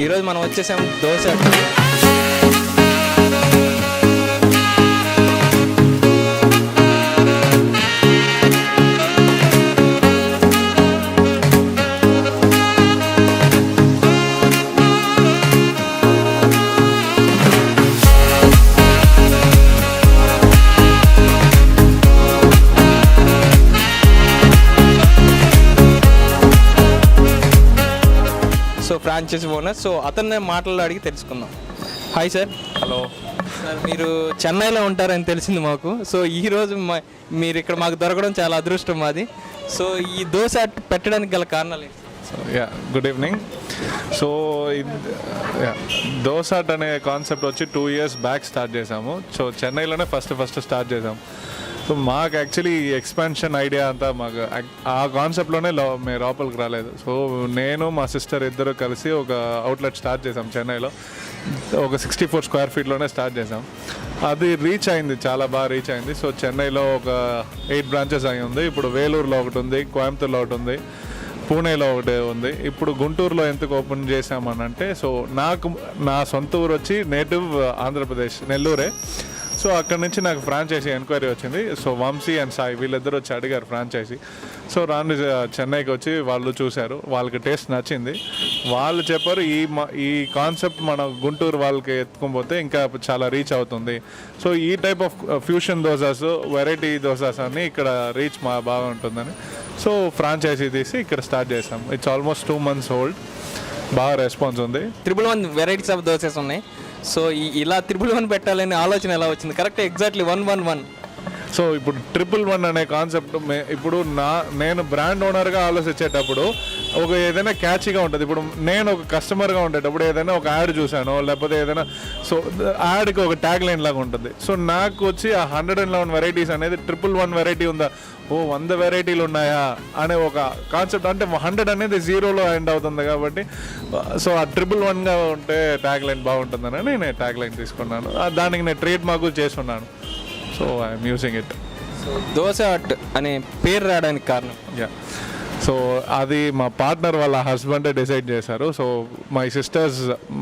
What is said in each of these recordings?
ఈరోజు మనం వచ్చేసాం dosa. So franchise owner, so అతన్నే మాటలు అడిగి తెలుసుకుందాం. Hi sir. హలో సార్, మీరు చెన్నైలో ఉంటారని తెలిసింది మాకు. సో ఈరోజు మీరు ఇక్కడ మాకు దొరకడం చాలా అదృష్టం మాది. సో ఈ దోశ పెట్టడానికి గల కారణాలు ఏంటి? Good evening. సో దోశ అనే కాన్సెప్ట్ వచ్చి 2 years బ్యాక్ స్టార్ట్ చేసాము. సో చెన్నైలోనే ఫస్ట్ స్టార్ట్ చేసాము. సో మాకు యాక్చువల్లీ ఎక్స్పాన్షన్ ఐడియా అంతా మాకు ఆ కాన్సెప్ట్లోనే మేము లోపలికి రాలేదు. సో నేను మా సిస్టర్ ఇద్దరు కలిసి ఒక అవుట్లెట్ స్టార్ట్ చేసాం చెన్నైలో. ఒక 64 square feetలోనే స్టార్ట్ చేసాం. అది రీచ్ అయింది, చాలా బాగా రీచ్ అయింది. సో చెన్నైలో ఒక 8 branches అయి ఉంది. ఇప్పుడు వేలూరులో ఒకటి ఉంది, కోయంబత్తూరులో ఒకటి ఉంది, పూణేలో ఒకటి ఉంది. ఇప్పుడు గుంటూరులో ఎందుకు ఓపెన్ చేసామనంటే, సో నా సొంత ఊరు వచ్చి నేటివ్ ఆంధ్రప్రదేశ్, నెల్లూరే. సో అక్కడ నుంచి నాకు ఫ్రాంచైజీ ఎంక్వైరీ వచ్చింది. సో వంశీ అండ్ సాయి వీళ్ళిద్దరు వచ్చి అడిగారు ఫ్రాంచైజీ. సో చెన్నైకి వచ్చి వాళ్ళు చూశారు, వాళ్ళకి టేస్ట్ నచ్చింది. వాళ్ళు చెప్పారు ఈ కాన్సెప్ట్ మన గుంటూరు వాళ్ళకి ఎత్తుకోపోతే ఇంకా చాలా రీచ్ అవుతుంది. సో ఈ type of fusion dosas, variety dosas అన్ని ఇక్కడ రీచ్ బాగా ఉంటుందని సో ఫ్రాంచైజీ తీసి ఇక్కడ స్టార్ట్ చేసాం. It's almost 2 months old. బాగా రెస్పాన్స్ ఉంది. 111 వెరైటీస్ ఆఫ్ దోసెస్ ఉన్నాయి. సో ఇలా 111 పెట్టాలనే ఆలోచన ఎలా వచ్చింది? Correct, exactly 111. సో ఇప్పుడు 111 అనే కాన్సెప్ట్ ఇప్పుడు నేను బ్రాండ్ ఓనర్గా ఆలోచించేటప్పుడు ఏదైనా క్యాచీగా ఉంటుంది. ఇప్పుడు నేను ఒక కస్టమర్గా ఉండేటప్పుడు ఏదైనా ఒక యాడ్ చూసాను, లేకపోతే ఏదైనా సో యాడ్కి ఒక ట్యాగ్ లైన్ లాగా ఉంటుంది. సో నాకు వచ్చి ఆ 111 వెరైటీస్ అనేది 111 వెరైటీ ఉందా, 100 వెరైటీలు ఉన్నాయా అనే ఒక కాన్సెప్ట్. అంటే 100 అనేది 0లో ఎండ్ అవుతుంది కాబట్టి సో ఆ 111గా ఉంటే ట్యాగ్ లైన్ బాగుంటుందని నేను ట్యాగ్ లైన్ తీసుకున్నాను. దానికి నేను ట్రేడ్ మార్క్ చేసుకున్నాను. So I'm using it. So Dosa Hut అనే పేరు రావడానికి కారణం? సో అది మా పార్ట్నర్ వాళ్ళ హస్బెండే డిసైడ్ చేశారు. సో మై సిస్టర్స్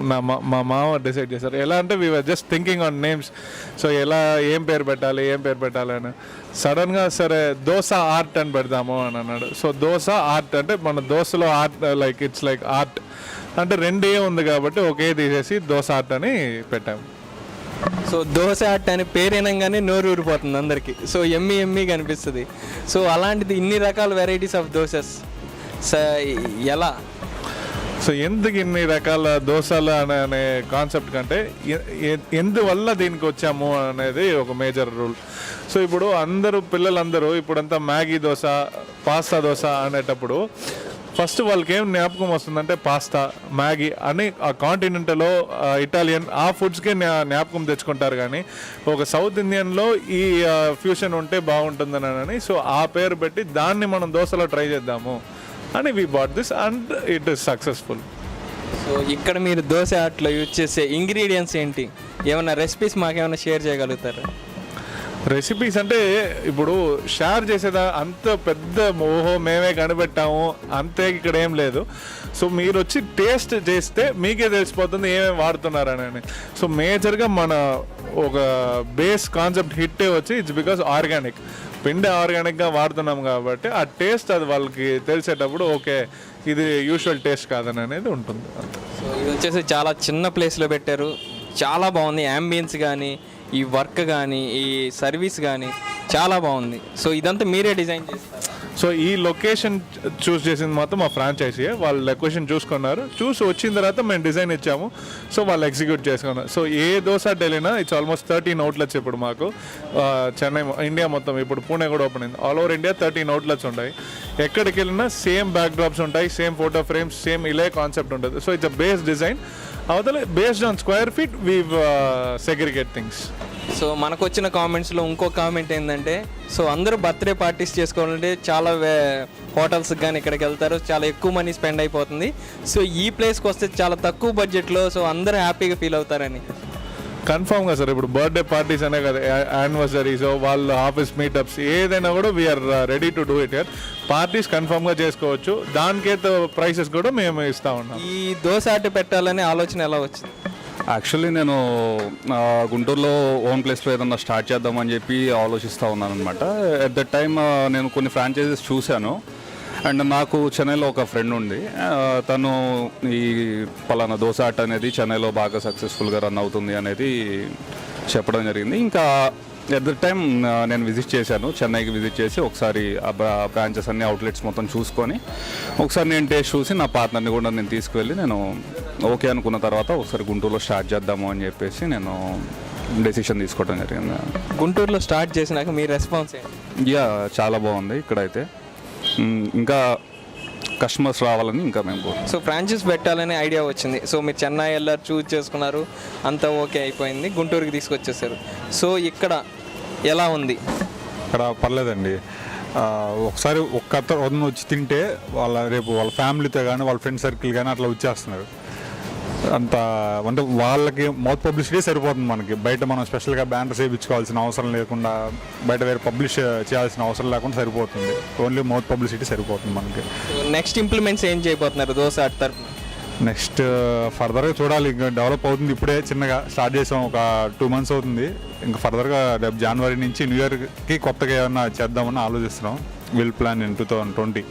మా మామ డిసైడ్ చేశారు. ఎలా అంటే we were just thinking on names. So ఏం పేరు పెట్టాలి అని సడన్గా సరే దోశ ఆర్ట్ అని పెడదాము అని అన్నాడు. సో దోశ ఆర్ట్ అంటే మన దోశలో art like it's like art అంటే 2 ఉంది కాబట్టి ఒకే తీసేసి దోశ ఆర్ట్ అని పెట్టాము. సో దోశ ఆర్ట్ అని పేరు వినంగానే నోరు ఊరిపోతుంది అందరికీ. సో ఎమ్మి కనిపిస్తుంది. సో అలాంటిది ఇన్ని రకాల వెరైటీస్ ఆఫ్ దోసెస్ ఎలా? సో ఎందుకు ఇన్ని రకాల దోశలు అనే కాన్సెప్ట్ కంటే ఎందువల్ల దీనికి వచ్చాము అనేది ఒక మేజర్ రూల్. సో ఇప్పుడు పిల్లలందరూ ఇప్పుడంతా మ్యాగీ దోశ, పాస్తా దోశ అనేటప్పుడు ఫస్ట్ వాళ్ళకి ఏం జ్ఞాపకం వస్తుందంటే పాస్తా, మ్యాగీ అని ఆ కాంటినెంటలో ఇటాలియన్ ఆ ఫుడ్స్కే జ్ఞాపకం తెచ్చుకుంటారు. కానీ ఒక సౌత్ ఇండియన్లో ఈ ఫ్యూషన్ ఉంటే బాగుంటుందని సో ఆ పేరు పెట్టి దాన్ని మనం దోశలో ట్రై చేద్దాము అని we bought this and it is successful. So ఇక్కడ మీరు దోశ ఆర్ట్లో యూజ్ చేసే ఇంగ్రీడియంట్స్ ఏంటి? ఏమైనా రెసిపీస్ మాకేమైనా షేర్ చేయగలుగుతారా? రెసిపీస్ అంటే ఇప్పుడు షేర్ చేసేదా అంత పెద్ద మేమే కనిపెట్టాము అంతే ఇక్కడ ఏం లేదు. సో మీరు వచ్చి టేస్ట్ చేస్తే మీకే తెలిసిపోతుంది ఏమేమి వాడుతున్నారని. సో మేజర్గా మన ఒక బేస్ కాన్సెప్ట్ హిట్టే వచ్చి ఇట్స్ బికాస్ ఆర్గానిక్, పిండి ఆర్గానిక్గా వాడుతున్నాం కాబట్టి ఆ టేస్ట్ అది వాళ్ళకి తెలిసేటప్పుడు ఓకే ఇది యూజువల్ టేస్ట్ కాదని అనేది ఉంటుంది. సో ఇది వచ్చేసి చాలా చిన్న ప్లేస్లో పెట్టారు, చాలా బాగుంది. యాంబియన్స్ కానీ, ఈ వర్క్ కానీ, ఈ సర్వీస్ కానీ చాలా బాగుంది. సో ఇదంతా మీరే డిజైన్ చేస్తారు? సో ఈ లొకేషన్ చూస్ చేసింది మాత్రం మా ఫ్రాంచైజీ. వాళ్ళు లొకేషన్ చూసుకున్నారు, చూసి వచ్చిన తర్వాత మేము డిజైన్ ఇచ్చాము. సో వాళ్ళు ఎగ్జిక్యూట్ చేసుకున్నారు. సో ఏ దోశ వెళ్ళినా ఇట్స్ ఆల్మోస్ట్ 13 outlets ఇప్పుడు మాకు చెన్నై, ఇండియా మొత్తం. ఇప్పుడు పూణే కూడా ఓపెన్ అయింది. ఆల్ ఓవర్ ఇండియా 13 outlets ఉంటాయి. ఎక్కడికి వెళ్ళినా సేమ్ బ్యాక్ డ్రాప్స్ ఉంటాయి, సేమ్ ఫోటో ఫ్రేమ్స్, సేమ్ ఇలే కాన్సెప్ట్ ఉంటుంది. So it's a base design. అవతల based on square feet we segregate things. So మనకు వచ్చిన కామెంట్స్లో ఇంకో కామెంట్ ఏంటంటే, సో అందరూ బర్త్డే పార్టీస్ చేసుకోవాలంటే చాలా హోటల్స్కి కానీ ఇక్కడికి వెళ్తారు, చాలా ఎక్కువ మనీ స్పెండ్ అయిపోతుంది. సో ఈ ప్లేస్కి వస్తే చాలా తక్కువ బడ్జెట్లో సో అందరూ హ్యాపీగా ఫీల్ అవుతారని. కన్ఫామ్గా సార్ ఇప్పుడు బర్త్డే పార్టీస్ అనే కదా, యానివర్సరీస్, వాళ్ళు ఆఫీస్ మీటప్స్ ఏదైనా కూడా we are ready to do it here. Parties కన్ఫామ్గా చేసుకోవచ్చు, దానికైతే ప్రైసెస్ కూడా మేము ఇస్తూ ఉన్నాం. ఈ దోశ అట్టు పెట్టాలనే ఆలోచన ఎలా వచ్చింది? యాక్చువల్లీ నేను గుంటూరులో ఓన్ ప్లేస్లో ఏదన్నా స్టార్ట్ చేద్దామని చెప్పి ఆలోచిస్తూ ఉన్నాను అనమాట. ఎట్ ద టైమ్ నేను కొన్ని ఫ్రాంచైజెస్ చూశాను. అండ్ నాకు చెన్నైలో ఒక ఫ్రెండ్ ఉంది, తను ఈ పలానా దోశ అట్ట అనేది చెన్నైలో బాగా సక్సెస్ఫుల్గా రన్ అవుతుంది అనేది చెప్పడం జరిగింది. ఇంకా ఎట్ ద టైమ్ నేను విజిట్ చేశాను, చెన్నైకి విజిట్ చేసి ఒకసారి ఆ బ్రాంచెస్ అన్ని అవుట్లెట్స్ మొత్తం చూసుకొని ఒకసారి నేను టేస్ట్ చూసి నా పార్ట్నర్ని కూడా నేను తీసుకువెళ్ళి నేను ఓకే అనుకున్న తర్వాత ఒకసారి గుంటూరులో స్టార్ట్ చేద్దాము అని చెప్పేసి నేను డెసిషన్ తీసుకోవడం జరిగింది. గుంటూరులో స్టార్ట్ చేసినాక మీ రెస్పాన్స్ ఏంటి? యా, చాలా బాగుంది ఇక్కడైతే. ఇంకా కస్టమర్స్ రావాలని ఇంకా మేము. సో ఫ్రాంచైజ్ పెట్టాలనే ఐడియా వచ్చింది. సో మీరు చెన్నై వెళ్ళారు, చూజ్ చేసుకున్నారు, అంతా ఓకే అయిపోయింది, గుంటూరుకి తీసుకొచ్చేసారు. సో ఇక్కడ ఎలా ఉంది? ఇక్కడ పర్లేదండి. ఒకసారి ఒక్క వచ్చి తింటే రేపు వాళ్ళ ఫ్యామిలీతో కానీ వాళ్ళ ఫ్రెండ్ సర్కిల్ కానీ అట్లా వచ్చేస్తున్నారు. అంత అంటే వాళ్ళకి మౌత్ పబ్లిసిటీ సరిపోతుంది మనకి. బయట మనం స్పెషల్గా బ్యానర్స్ వేయించుకోవాల్సిన అవసరం లేకుండా, బయట వేరే పబ్లిష్ చేయాల్సిన అవసరం లేకుండా సరిపోతుంది. ఓన్లీ మౌత్ పబ్లిసిటీ సరిపోతుంది మనకి. నెక్స్ట్ ఇంప్లిమెంట్స్ ఏం చేయబోతున్నారు దోశ అట్ తరఫున? నెక్స్ట్ ఫర్దర్గా చూడాలి, ఇంకా డెవలప్ అవుతుంది. ఇప్పుడే చిన్నగా స్టార్ట్ చేసాం, ఒక 2 months అవుతుంది. ఇంకా ఫర్దర్గా రేపు జనవరి నుంచి న్యూ ఇయర్కి కొత్తగా ఏమన్నా చేద్దామని ఆలోచిస్తున్నాం. Will plan in 2020.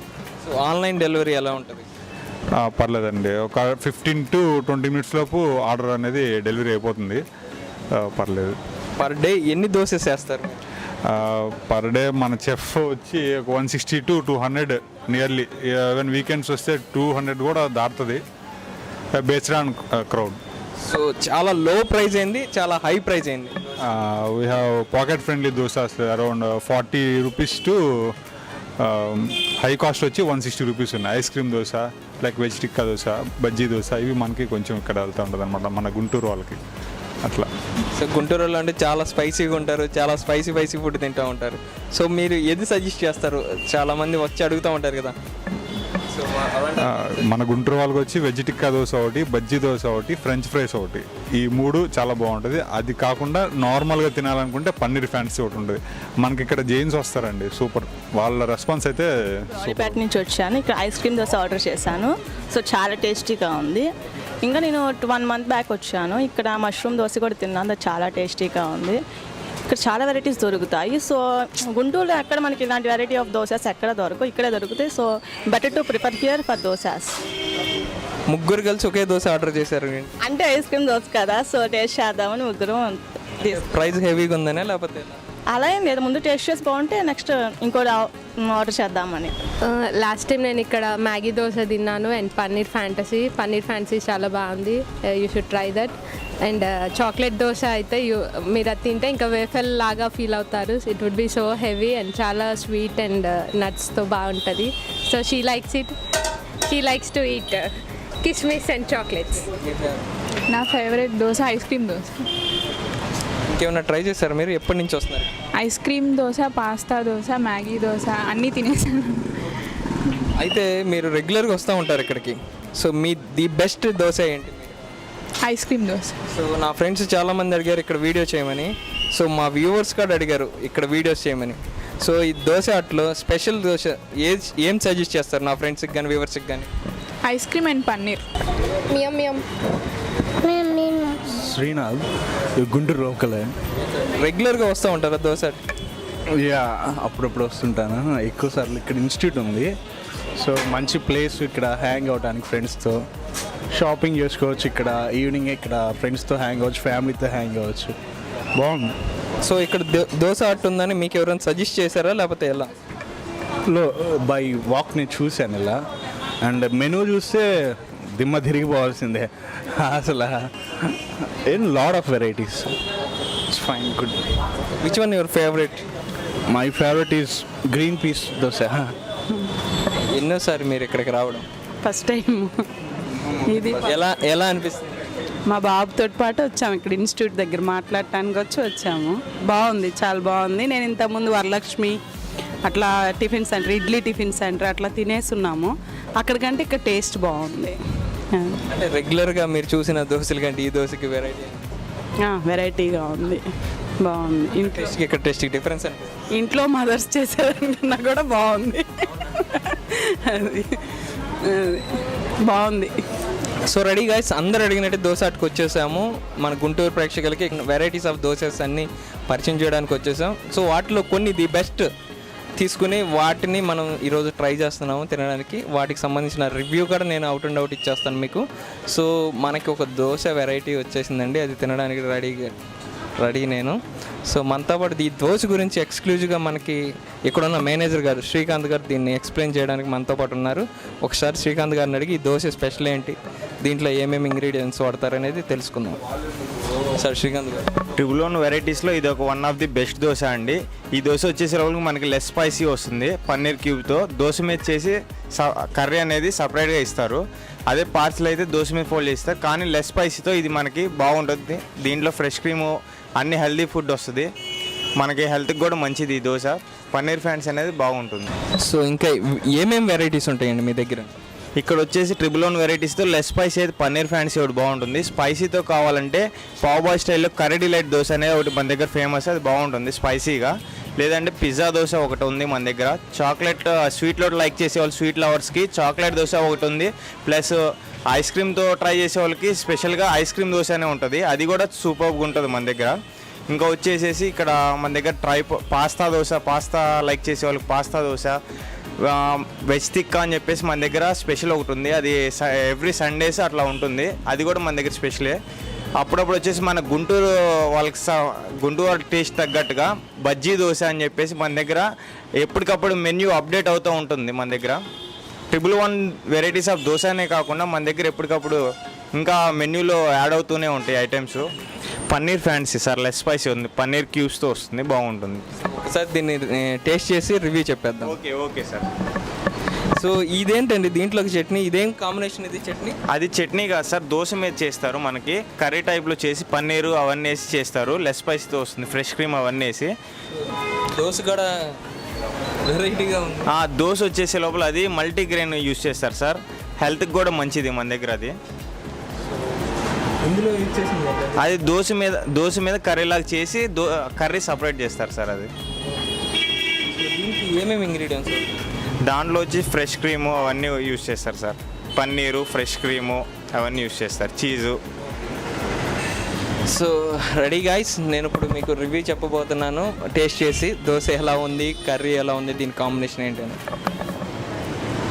So online delivery ఎలా ఉంటుంది? పర్లేదండి, ఒక 15 to 20 minutes లోపు ఆర్డర్ అనేది డెలివరీ అయిపోతుంది. పర్లేదు. పర్ డే ఎన్ని దోశస్ వేస్తారు? పర్ డే మన చెఫ్ వచ్చి 160 to 200 నియర్లీ. ఈవెన్ వీకెండ్స్ వస్తే 200 కూడా దాటుతుంది, బేస్డ్ ఆన్ క్రౌడ్. సో చాలా లో ప్రైస్ అయింది, చాలా హై ప్రైస్ అయింది. We have pocket friendly dosas around 40 rupees to high cost వచ్చి 160 rupees ఉన్నాయి. Ice cream dosa, like veg tikka dosa, bajji dosa, ఇవి మనకి కొంచెం ఇక్కడ వెళ్తూ ఉంటుంది అనమాట, మన గుంటూరు వాళ్ళకి అట్లా. సో గుంటూరు వాళ్ళు అంటే చాలా స్పైసీగా ఉంటారు, చాలా స్పైసీ ఫుడ్ తింటూ ఉంటారు. సో మీరు ఏది సజెస్ట్ చేస్తారు? చాలామంది వచ్చి అడుగుతూ ఉంటారు కదా. సో మన గుంటూరు వాళ్ళకి వచ్చి వెజ్ టిక్కా దోశ ఒకటి, బజ్జీ దోశ ఒకటి, ఫ్రెంచ్ ఫ్రైస్ ఒకటి, ఈ 3 చాలా బాగుంటుంది. అది కాకుండా నార్మల్గా తినాలనుకుంటే పన్నీర్ ఫ్యాన్సీ ఒకటి ఉంటుంది. మనకి ఇక్కడ జైన్స్ వస్తారండి, సూపర్. వాళ్ళ రెస్పాన్స్ అయితే పేట నుంచి వచ్చాను. ఇక్కడ ఐస్ క్రీమ్ దోశ ఆర్డర్ చేశాను. సో చాలా టేస్టీగా ఉంది. ఇంకా నేను 1 month బ్యాక్ వచ్చాను, ఇక్కడ మష్రూమ్ దోశ కూడా తిన్నాను, అది చాలా టేస్టీగా ఉంది. ఇక్కడ చాలా వెరైటీస్ దొరుకుతాయి. సో గుంటూరులో ఎక్కడ మనకి ఇలాంటి వెరైటీ ఆఫ్ దోసాస్ ఎక్కడ దొరకవు, ఇక్కడే దొరుకుతాయి. So better to prefer here for dosas. ముగ్గురు కలిసి ఒకే దోశ ఆర్డర్ చేశారు అంటే ఐస్ క్రీమ్ దోశ కదా, సో టేస్ట్ చేద్దామని ముగ్గురం. ప్రైస్ హెవీగా ఉందనే లేకపోతే అలా ఏం లేదు, ముందు టేస్ట్ చేసి బాగుంటే నెక్స్ట్ ఇంకోటి ఆర్డర్ చేద్దామని. లాస్ట్ టైం నేను ఇక్కడ మ్యాగీ దోశ తిన్నాను అండ్ పన్నీర్ ఫ్యాంటసీ చాలా బాగుంది. You should try that. And chocolate dosa అయితే మీరు అది తింటే ఇంకా వేఫెల్ లాగా ఫీల్ అవుతారు. It would be so heavy and చాలా స్వీట్ అండ్ నట్స్తో బాగుంటుంది. So she likes to eat కిస్మిస్ అండ్ చాక్లెట్స్. నా favourite dosa ice cream dosa. ఇంకేమైనా ట్రై చేశారు మీరు? ఎప్పటి నుంచి వస్తున్నారు? Ice cream dosa, pasta dosa, Maggi dosa అన్నీ తినేసాను. అయితే మీరు రెగ్యులర్గా వస్తూ ఉంటారు ఇక్కడికి. సో మీ ది బెస్ట్ దోశ ఏంటి? Ice cream dosa. సో నా ఫ్రెండ్స్ చాలామంది అడిగారు ఇక్కడ వీడియో చేయమని. సో మా వ్యూవర్స్ కూడా అడిగారు ఇక్కడ వీడియోస్ చేయమని. సో ఈ దోశ అట్లో స్పెషల్ దోశ ఏం సజెస్ట్ చేస్తారు నా ఫ్రెండ్స్కి కానీ వ్యూవర్స్కి కానీ? Ice cream and paneer. మియం శ్రీనాథ్, గుంటూరు లోకలే. రెగ్యులర్గా వస్తూ ఉంటారా దోశ? యా, అప్పుడప్పుడు వస్తుంటాను. ఎక్కువ సార్లు ఇక్కడ ఇన్స్టిట్యూట్ ఉంది, సో మంచి ప్లేస్ ఇక్కడ హ్యాంగ్ అవడానికి, ఫ్రెండ్స్తో షాపింగ్ చేసుకోవచ్చు. ఇక్కడ ఈవినింగ్ ఇక్కడ ఫ్రెండ్స్తో హ్యాంగ్ అవ్వచ్చు, ఫ్యామిలీతో హ్యాంగ్ అవ్వచ్చు, బాగుంది. సో ఇక్కడ దోశ అట్టు ఉందని మీకు ఎవరైనా సజెస్ట్ చేశారా లేకపోతే ఎలా? బై వాక్ నేను చూశాను ఇలా, అండ్ మెనూ చూస్తే దిమ్మ తిరిగిపోవాల్సిందే అసలు. In lot of varieties, it's fine, good. Which one your favourite? My favourite is green peas dosa. ఎన్నోసారి మీరు ఇక్కడికి రావడం? First time. ఇది ఎలా అనిపిస్తుంది? మా బాబుతో పాటు వచ్చాము, ఇక్కడ ఇన్స్టిట్యూట్ దగ్గర మాట్లాడటానికి వచ్చాము. బాగుంది, చాలా బాగుంది. నేను ఇంతకుముందు వరలక్ష్మి అట్లా tiffin centre, idli tiffin centre అట్లా తినేస్తున్నాము. అక్కడికంటే ఇక్కడ టేస్ట్ బాగుంది. అంటే రెగ్యులర్గా మీరు చూసిన దోశల కంటే ఈ దోశకి వెరైటీ? వెరైటీగా ఉంది, బాగుంది. ఇంట్లో టేస్ట్కి ఇక్కడ టేస్ట్కి డిఫరెన్స్ అనిపిస్తుంది. ఇంట్లో మదర్స్ చేసేదానికన్నా కూడా బాగుంది. అది అది బాగుంది. సో రెడీ గైస్, అందరు అడిగినట్టు దోశ అటుకు వచ్చేసాము. మన గుంటూరు ప్రేక్షకులకి వెరైటీస్ ఆఫ్ దోసెస్ అన్నీ పరిచయం చేయడానికి వచ్చేసాం. సో వాటిలో కొన్ని ది బెస్ట్ తీసుకుని వాటిని మనం ఈరోజు ట్రై చేస్తున్నాము తినడానికి. వాటికి సంబంధించిన రివ్యూ కూడా నేను అవుట్ అండ్ అవుట్ ఇచ్చేస్తాను మీకు. సో మనకి ఒక దోశ వెరైటీ వచ్చేసిందండి, అది తినడానికి రెడీ నేను. సో మనతో పాటు ఈ దోశ గురించి ఎక్స్క్లూజివ్గా మనకి ఇక్కడున్న మేనేజర్ గారు శ్రీకాంత్ గారు దీన్ని ఎక్స్ప్లెయిన్ చేయడానికి మనతో పాటు ఉన్నారు. ఒకసారి శ్రీకాంత్ గారిని అడిగి ఈ దోశ స్పెషల్ ఏంటి, దీంట్లో ఏమేమి ఇంగ్రీడియంట్స్ వాడతారనేది తెలుసుకుందాం. సార్ శ్రీకాంత్ గారు, ట్రిపుల్ వన్ వెరైటీస్లో ఇది ఒక one of the best dosa అండి. ఈ దోశ వచ్చేసరికి మనకి లెస్ స్పైసీ వస్తుంది పన్నీర్ క్యూబ్తో. దోశ మీద చేసి కర్రీ అనేది సపరేట్గా ఇస్తారు. అదే పార్సల్ అయితే దోశ మీద ఫోల్డ్ చేస్తారు, కానీ లెస్ స్పైసీతో ఇది మనకి బాగుంటుంది. దీంట్లో ఫ్రెష్ క్రీము అన్ని హెల్దీ ఫుడ్ వస్తుంది, మనకి హెల్త్కి కూడా మంచిది ఈ దోశ. పన్నీర్ ఫ్యాన్స్ అనేది బాగుంటుంది. సో ఇంకా ఏమేమి వెరైటీస్ ఉంటాయండి మీ దగ్గర? ఇక్కడ వచ్చేసి ట్రిపుల్ వన్ వెరైటీస్తో లెస్ స్పైసీ అయితే పన్నీర్ ఫ్యాన్సీ ఒకటి బాగుంటుంది. స్పైసీతో కావాలంటే పావ్ బాయ్ స్టైల్లో కర్రీ డిలైట్ దోశ అనేది ఒకటి మన దగ్గర ఫేమస్, అది బాగుంటుంది స్పైసీగా. లేదంటే పిజ్జా దోశ ఒకటి ఉంది మన దగ్గర. చాక్లెట్ స్వీట్లో లైక్ చేసే వాళ్ళు స్వీట్ లవర్స్కి చాక్లెట్ దోశ ఒకటి ఉంది. ప్లస్ ఐస్ క్రీమ్తో ట్రై చేసే వాళ్ళకి స్పెషల్గా ఐస్ క్రీమ్ దోశ అనే ఉంటుంది, అది కూడా సూపర్గా ఉంటుంది మన దగ్గర. ఇంకా వచ్చేసేసి ఇక్కడ మన దగ్గర పాస్తా దోశ, పాస్తా లైక్ చేసే వాళ్ళకి పాస్తా దోశ, వెజ్ టిక్కా అని చెప్పేసి మన దగ్గర స్పెషల్ ఒకటి ఉంది, అది ఎవ్రీ సండేస్ అట్లా ఉంటుంది, అది కూడా మన దగ్గర స్పెషలే. అప్పుడప్పుడు వచ్చేసి మన గుంటూరు వాళ్ళకి గుంటూరు టేస్ట్ తగ్గట్టుగా బజ్జీ దోశ అని చెప్పేసి మన దగ్గర ఎప్పటికప్పుడు మెన్యూ అప్డేట్ అవుతూ ఉంటుంది మన దగ్గర. Triple one varieties of dosa అనే కాకుండా మన దగ్గర ఎప్పటికప్పుడు ఇంకా మెన్యూలో యాడ్ అవుతూనే ఉంటాయి items. Paneer fancy sir, less spicy ఉంది, పన్నీర్ క్యూబ్స్తో వస్తుంది, బాగుంటుంది. ఒకసారి దీన్ని టేస్ట్ చేసి రివ్యూ చెప్పేద్దాం. Okay sir. సో ఇదేంటండి దీంట్లోకి చట్నీ, ఇదేం కాంబినేషన్ ఇది చట్నీ? అది చట్నీ కాదు సార్, దోశ మీద చేస్తారు, మనకి కర్రీ టైప్లో చేసి పన్నీరు అవన్నీ వేసి చేస్తారు, లెస్ స్పైసీతో వస్తుంది, ఫ్రెష్ క్రీమ్ అవన్నీ వేసి. దోశ కూడా వెరైటీగా ఉంది. దోశ వచ్చేసే లోపల అది మల్టీగ్రెయిన్ యూజ్ చేస్తారు సార్, హెల్త్కి కూడా మంచిది మన దగ్గర. అది ఇందులో యూజ్ చేసింది అది దోశ మీద కర్రీలాగా చేసి కర్రీ సపరేట్ చేస్తారు సార్. అది దీనికి ఏమేమి ఇంగ్రీడియంట్స్? దాంట్లో వచ్చి ఫ్రెష్ క్రీము అవన్నీ యూజ్ చేస్తారు సార్, పన్నీరు, ఫ్రెష్ క్రీము అవన్నీ యూజ్ చేస్తారు, చీజు. సో రెడీ గైస్, నేను ఇప్పుడు మీకు రివ్యూ చెప్పబోతున్నాను. టేస్ట్ చేసి దోశ ఎలా ఉంది, కర్రీ ఎలా ఉంది, దీని కాంబినేషన్ ఏంటని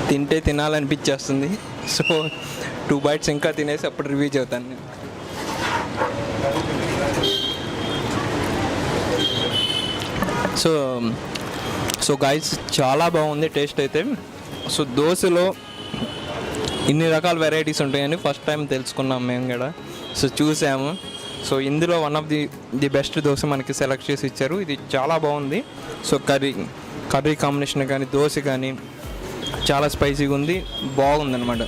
తింటే తినాలనిపించేస్తుంది. సో 2 bites ఇంకా తినేసి అప్పుడు రివ్యూ చెబుతాను నేను. సో గైస్, చాలా బాగుంది టేస్ట్ అయితే. సో దోశలో ఇన్ని రకాల వెరైటీస్ ఉంటాయని ఫస్ట్ టైం తెలుసుకున్నాం మేము కూడా. సో చూసాము. సో ఇందులో one of the best dosa మనకి సెలెక్ట్ చేసి ఇచ్చారు, ఇది చాలా బాగుంది. సో కర్రీ కాంబినేషన్ కానీ దోశ కానీ చాలా స్పైసీగా ఉంది, బాగుందన్నమాట.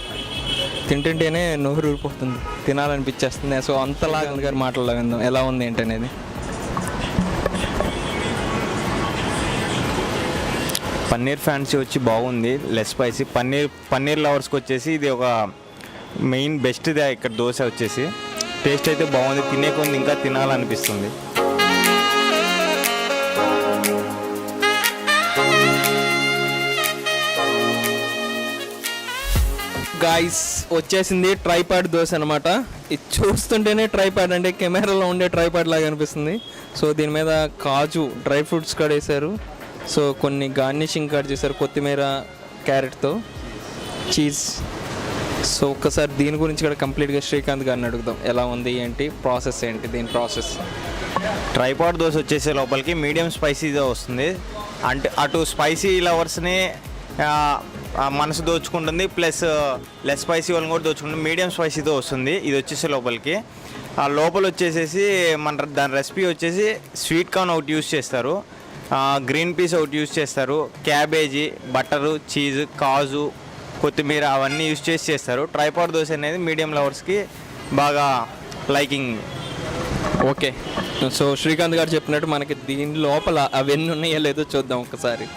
తింటుంటేనే నోరు ఊరిపోతుంది, తినాలనిపించేస్తుంది. సో అంతలాగా గారు మాటల్లో విందాం ఎలా ఉంది ఏంటనేది. పన్నీర్ ఫ్యాన్సీ వచ్చి బాగుంది, లెస్ స్పైసీ. పన్నీర్ లవర్స్కి వచ్చేసి ఇది ఒక మెయిన్ బెస్ట్దే ఇక్కడ దోశ వచ్చేసి. టేస్ట్ అయితే బాగుంది, తినే కొంది ఇంకా తినాలనిపిస్తుంది. గాయస్ వచ్చేసింది ట్రైపాడ్ దోశ అనమాట. ఇది చూస్తుంటేనే ట్రైపాడ్ అంటే కెమెరాలో ఉండే ట్రైపాడ్ లాగా అనిపిస్తుంది. సో దీని మీద కాజు డ్రై ఫ్రూట్స్ కూడా వేశారు. సో కొన్ని గార్నిషింగ్ కూడా చేశారు కొత్తిమీర, క్యారెట్తో, చీజ్. సో ఒక్కసారి దీని గురించి కూడా కంప్లీట్గా శ్రీకాంత్ గారిని అడుగుదాం, ఎలా ఉంది ఏంటి, ప్రాసెస్ ఏంటి దీని ప్రాసెస్. ట్రైపాడ్ దోశ వచ్చేసే లోపలికి మీడియం స్పైసీగా వస్తుంది, అంటే అటు స్పైసీ లవర్స్ని మనసు దోచుకుంటుంది, ప్లస్ లెస్ స్పైసీ వాళ్ళని కూడా దోచుకుంటుంది. మీడియం స్పైసీతో వస్తుంది ఇది వచ్చేసే లోపలికి. ఆ లోపల వచ్చేసేసి దాని రెసిపీ వచ్చేసి స్వీట్ కార్న్ ఒకటి యూజ్ చేస్తారు, గ్రీన్ పీస్ ఒకటి యూజ్ చేస్తారు, క్యాబేజీ, బటరు, చీజ్, కాజు, కొత్తిమీర అవన్నీ యూజ్ చేస్తారు. ట్రైపాడ్ దోశ అనేది మీడియం లవర్స్కి బాగా లైకింగ్. ఓకే, సో శ్రీకాంత్ గారు చెప్పినట్టు మనకి దీని లోపల అవన్నీ ఉన్నాయో లేదో చూద్దాం ఒకసారి.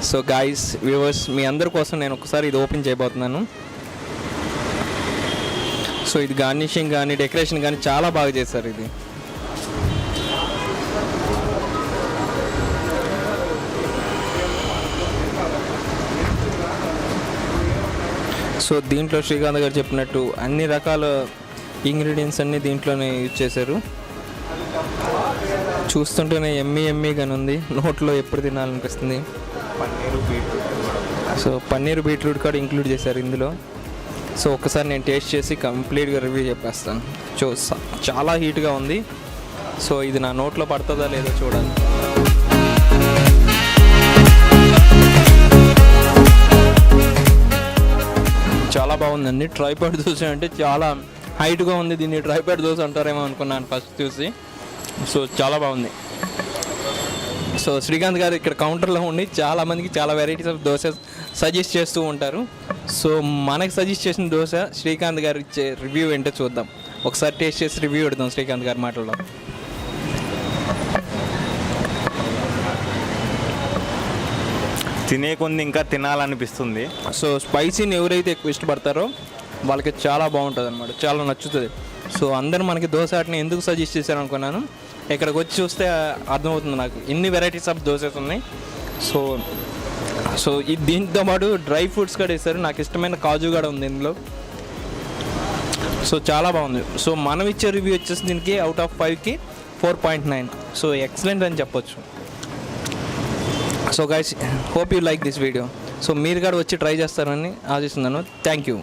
సో గాయస్, వ్యూవర్స్, మీ అందరి కోసం నేను ఒకసారి ఇది ఓపెన్ చేయబోతున్నాను. సో ఇది గార్నిషింగ్ కానీ డెకరేషన్ కానీ చాలా బాగా చేశారు ఇది. సో దీంట్లో శ్రీకాంత్ గారు చెప్పినట్టు అన్ని రకాల ఇంగ్రీడియంట్స్ అన్నీ దీంట్లోనే యూజ్ చేశారు. చూస్తుంటేనే ఎమ్మీగానే ఉంది, నోట్లో ఎప్పుడు తినాలనిపిస్తుంది. సో పన్నీర్ బీట్రూట్ కూడా ఇంక్లూడ్ చేశారు ఇందులో. సో ఒకసారి నేను టేస్ట్ చేసి కంప్లీట్గా రివ్యూ చెప్పేస్తాను. చాలా హీట్గా ఉంది. సో ఇది నా నోట్లో పడుతుందా లేదో చూడాలి. చాలా బాగుందండి. ట్రైపాడ్ దోశ అంటే చాలా హైట్గా ఉంది. దీన్ని ట్రైపాడ్ దోశ అంటారేమో అనుకున్నాను ఫస్ట్ చూసి. సో చాలా బాగుంది. సో శ్రీకాంత్ గారు ఇక్కడ కౌంటర్లో ఉండి చాలామందికి చాలా వెరైటీస్ ఆఫ్ దోశ సజెస్ట్ చేస్తూ ఉంటారు. సో మనకు సజెస్ట్ చేసిన దోశ శ్రీకాంత్ గారు ఇచ్చే రివ్యూ ఏంటో చూద్దాం. ఒకసారి టేస్ట్ చేసి రివ్యూ పెడదాం శ్రీకాంత్ గారి మాటల్లో. తినే కొంది ఇంకా తినాలనిపిస్తుంది. సో స్పైసీని ఎవరైతే ఎక్కువ ఇష్టపడతారో వాళ్ళకి చాలా బాగుంటుంది అనమాట, చాలా నచ్చుతుంది. సో అందరూ మనకి దోశ ఆటని ఎందుకు సజెస్ట్ చేశారు అనుకున్నాను. ఇక్కడికి వచ్చి చూస్తే అర్థమవుతుంది నాకు ఎన్ని వెరైటీస్ ఆఫ్ దోశస్ ఉన్నాయి. సో దీంతో పాటు డ్రై ఫ్రూట్స్ కూడా వేస్తారు. నాకు ఇష్టమైన కాజు కూడా ఉంది ఇందులో. సో చాలా బాగుంది. సో మనం ఇచ్చే రివ్యూ వచ్చేసి దీనికి అవుట్ ఆఫ్ 5కి 4.9. సో ఎక్సలెంట్ అని చెప్పొచ్చు. So guys, hope you like this video. So మీరు కూడా వచ్చి ట్రై చేస్తారని ఆశిస్తున్నాను. Thank you.